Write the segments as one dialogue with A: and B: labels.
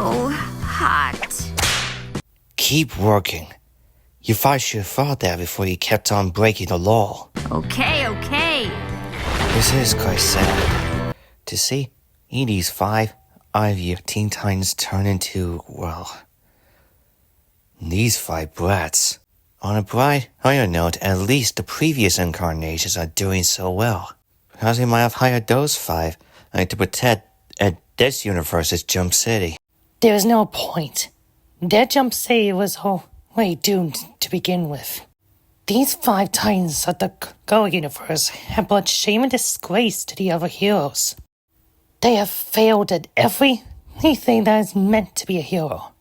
A: so hot.
B: Keep working. You should have thought that before you kept on breaking the law.
A: Okay.
B: This is quite sad. To see Edie's 5 of your Teen Titans turn into, well, these 5 brats. On a higher note, at least the previous incarnations are doing so well. Because they might have hired those 5 to protect this universe's Jump City.
C: There is no point. That Jump City was already doomed to begin with. These 5 Titans of the Go universe have brought shame and disgrace to the other heroes. They have failed at everything that is meant to be a hero.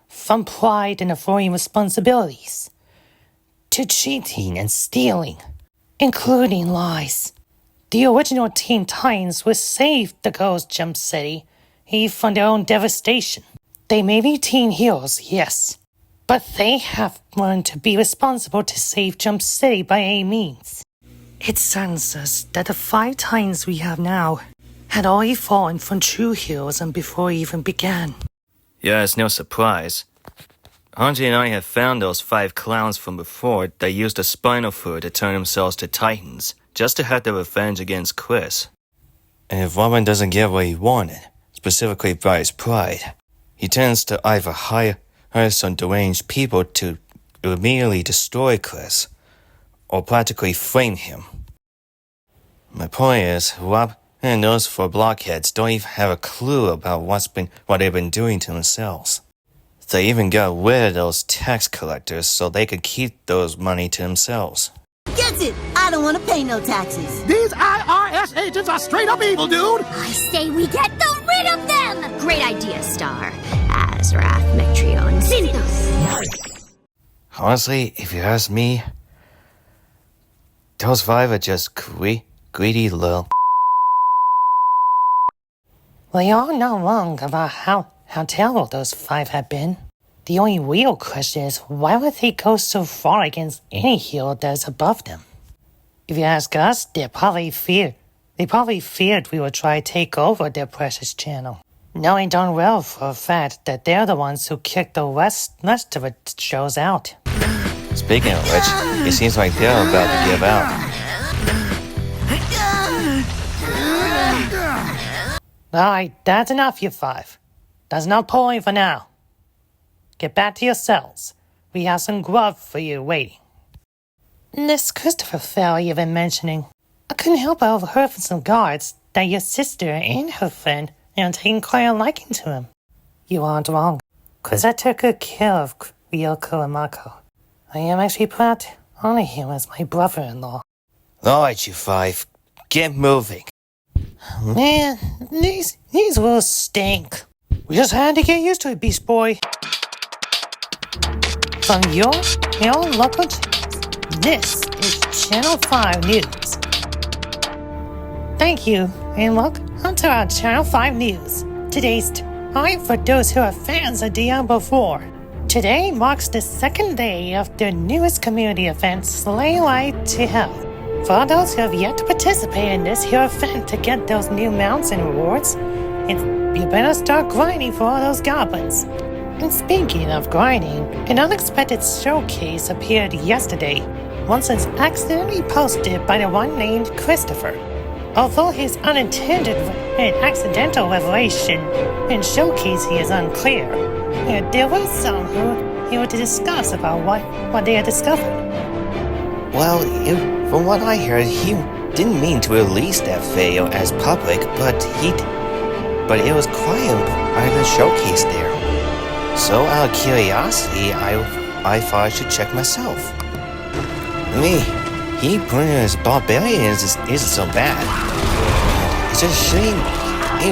C: From pride in avoiding responsibilities, to cheating and stealing, including lies. The original Teen Titans would save the Ghost Jump City, even from their own devastation. They may be teen heroes, yes, but they have learned to be responsible to save Jump City by any means. It saddens us that the 5 Titans we have now had already fallen from true heroism before it even began.
B: Yeah, it's no surprise. Hanji and I have found those 5 clowns from before that used the spinal fluid to turn themselves to Titans, just to have their revenge against Chris. And if Robin doesn't get what he wanted, specifically by his pride, he tends to either hire some deranged people to immediately destroy Chris, or practically frame him. My point is, Rob and those 4 blockheads don't even have a clue about what they've been doing to themselves. They even got rid of those tax collectors so they could keep those money to themselves.
D: Gets it! I don't want to pay no taxes.
E: These IRS agents are straight up evil, dude!
A: I say we get rid of them! Great idea, Star. Azrath, Metrion, Zinthos.
B: Honestly, if you ask me, those 5 are just greedy little...
C: We all know wrong about how terrible those 5 have been. The only real question is, why would they go so far against any hero that is above them? If you ask us, they probably feared we would try to take over their precious channel, knowing darn well for a fact that they're the ones who kicked the rest of the shows out.
B: Speaking of which, it seems like they're about to give out.
C: Alright, that's enough, you 5. That's enough pulling for now. Get back to your cells. We have some grub for you waiting. This Christopher fellow you've been mentioning, I couldn't help but overheard from some guards that your sister and her friend are taking quite a liking to him. You aren't wrong, 'cause I took good care of Ryoko and Mako. I am actually proud to honor him as my brother-in-law.
B: Alright, you 5, get moving.
C: Man, these rules stink. We just had to get used to it, Beast Boy. From your local this is Channel 5 News. Thank you, and welcome to our Channel 5 News. Today's time for those who are fans of Diablo 4. Today marks the 2nd day of the newest community event, Slay Light to Hell. For those who have yet to participate in this here event to get those new mounts and rewards, you better start grinding for all those goblins. And speaking of grinding, an unexpected showcase appeared yesterday, once it's accidentally posted by the one named Christopher. Although his unintended and accidental revelation and showcasing is unclear, there was some who he would discuss about what they had discovered.
B: Well, from what I heard, he didn't mean to release that video as public, but it was quite a private showcase there. So out of curiosity, I thought I should check myself. He putting as barbarian isn't so bad. It's a shame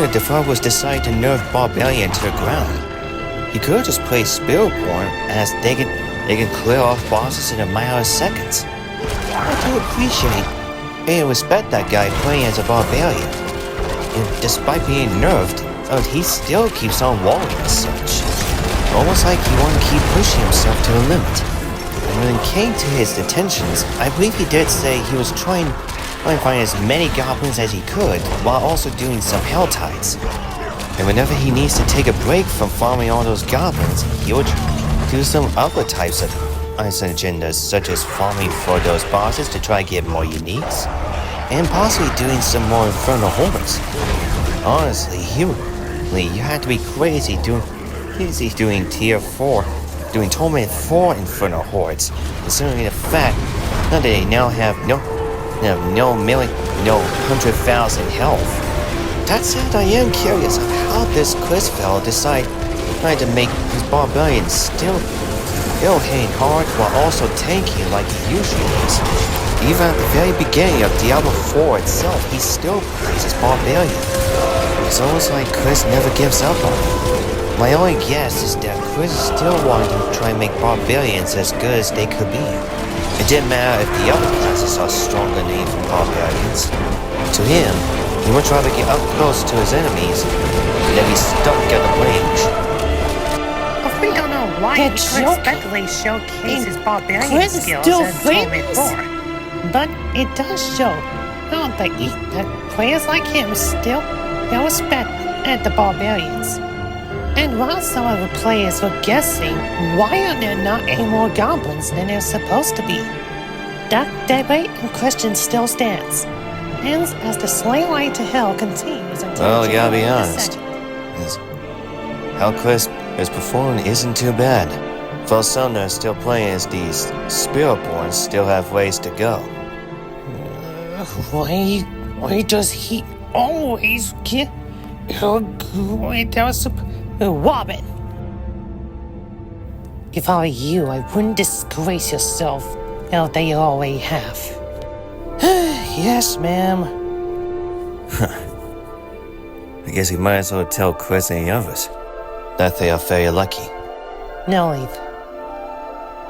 B: the developer was decided to nerf barbarian to the ground. He could have just played Spiritborn, as they can clear off bosses in a matter of seconds. I do appreciate and respect that guy playing as a barbarian. And despite being nerfed, he still keeps on walling as such. Almost like he wanted to keep pushing himself to the limit. And when it came to his detentions, I believe he did say he was trying to find as many goblins as he could, while also doing some hell tides.
F: And whenever he needs to take a break from farming all those goblins, he would do some other types of agendas, such as farming for those bosses to try to get more uniques, and possibly doing some more infernal hordes. Honestly, you had to be crazy doing tier 4, doing torment 4 infernal hordes, considering the fact that they now have no 100,000 health. That said, I am curious of how this Chris fellow decided to make his barbarian still hitting hard while also tanking like he usually is. Even at the very beginning of Diablo 4 itself, he still plays as barbarian. It's almost like Chris never gives up on him. My only guess is that Chris is still wanting to try and make barbarians as good as they could be. It didn't matter if the other classes are stronger than even barbarians. To him, he would rather get up close to his enemies than be stuck at the range.
C: We don't know why he unexpectedly showcases barbarian
D: Chris
C: skills
D: still
C: in Torment
D: famous?
C: 4. But it does show that players like him still have respect at the barbarians. And while some of the players were guessing why are there not any more goblins than there's supposed to be, that debate and question still stands. And as the sleigh ride to hell continues until
F: Well, you gotta be
C: January
F: honest.
C: 2nd.
F: How Chris is performing isn't too bad. For some that are still playing as these Spiritborns still have ways to go.
C: Why does he always get... Wait, that was... Wobbin! If I were you, I wouldn't disgrace yourself out that you already have. Yes, ma'am.
F: I guess we might as well tell Chris and the others that they are very lucky.
C: No, Levi.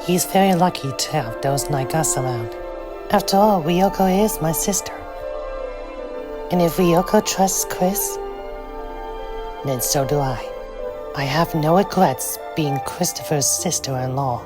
C: He's very lucky to have those like us around. After all, Ryoko is my sister. And if Ryoko trusts Chris, then so do I. I have no regrets being Christopher's sister-in-law.